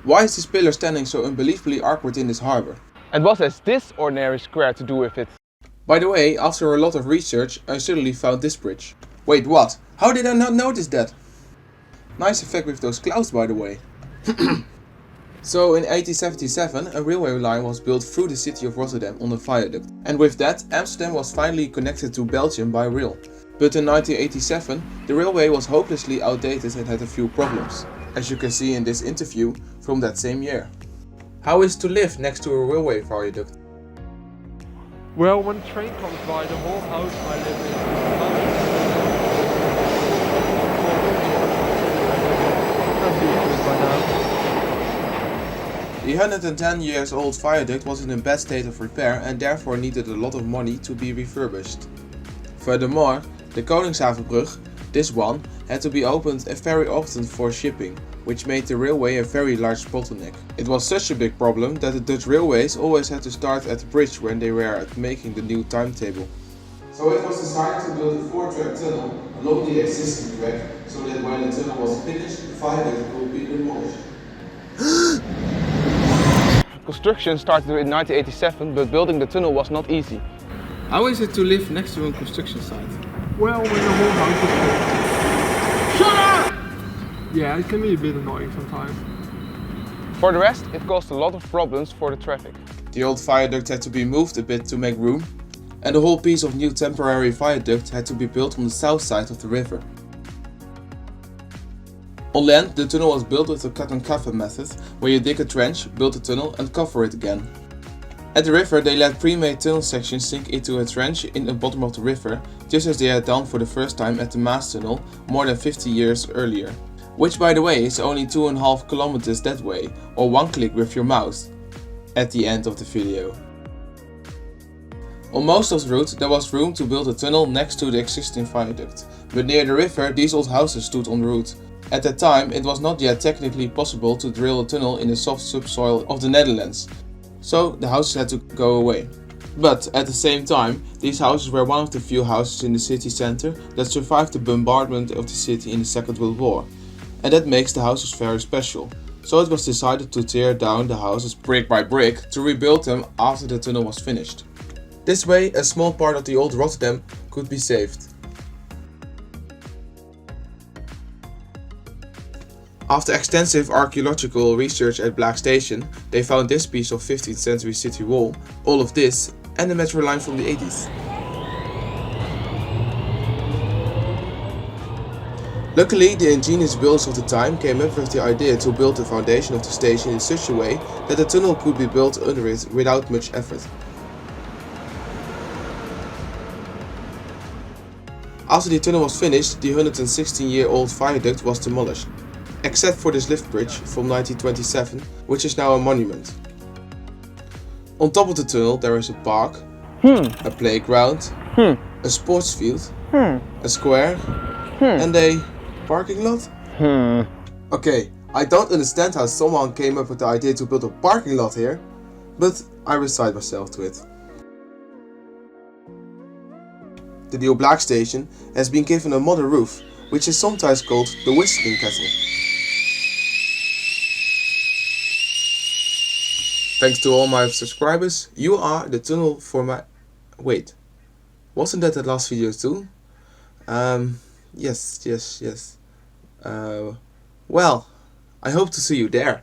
Why is this pillar standing so unbelievably awkward in this harbour? And what has this ordinary square to do with it? By the way, after a lot of research, I suddenly found this bridge. Wait, what? How did I not notice that? Nice effect with those clouds, by the way. So in 1877, a railway line was built through the city of Rotterdam on a viaduct. And with that, Amsterdam was finally connected to Belgium by rail. But in 1987, the railway was hopelessly outdated and had a few problems, as you can see in this interview from that same year. How is it to live next to a railway viaduct? Well, when the train comes by, the whole house I live in The 110 years old viaduct was in a bad state of repair and therefore needed a lot of money to be refurbished. Furthermore, the Koningshavenbrug, this one, had to be opened very often for shipping, which made the railway a very large bottleneck. It was such a big problem that the Dutch railways always had to start at the bridge when they were making the new timetable. So it was decided to build a 4-track tunnel along the existing track, so that when the tunnel was finished, the viaduct would be demolished. Construction started in 1987, but building the tunnel was not easy. How is it to live next to a construction site? Well, when the whole house is built. Shut up! Yeah, it can be a bit annoying sometimes. For the rest, it caused a lot of problems for the traffic. The old viaduct had to be moved a bit to make room, and the whole piece of new temporary viaduct had to be built on the south side of the river. On land, the tunnel was built with the cut and cover method, where you dig a trench, build a tunnel and cover it again. At the river, they let pre-made tunnel sections sink into a trench in the bottom of the river, just as they had done for the first time at the Maas Tunnel more than 50 years earlier. Which, by the way, is only 2.5 kilometers that way, or one click with your mouse, at the end of the video. On most of the route, there was room to build a tunnel next to the existing viaduct, but near the river, these old houses stood on the route. At that time, it was not yet technically possible to drill a tunnel in the soft subsoil of the Netherlands, so the houses had to go away. But at the same time, these houses were one of the few houses in the city centre that survived the bombardment of the city in the Second World War, and that makes the houses very special. So it was decided to tear down the houses brick by brick to rebuild them after the tunnel was finished. This way, a small part of the old Rotterdam could be saved. After extensive archaeological research at Black Station, they found this piece of 15th century city wall, all of this, and the metro line from the 80s. Luckily, the ingenious builders of the time came up with the idea to build the foundation of the station in such a way that a tunnel could be built under it without much effort. After the tunnel was finished, the 116-year-old viaduct was demolished, except for this lift bridge from 1927, which is now a monument. On top of the tunnel there is a park, a playground, a sports field, a square, and a parking lot? Okay, I don't understand how someone came up with the idea to build a parking lot here, but I resigned myself to it. The new Black Station has been given a modern roof, which is sometimes called the whistling kettle. Thanks to all my subscribers, you are the tunnel for my... Wait, wasn't that the last video too? Yes. Well, I hope to see you there.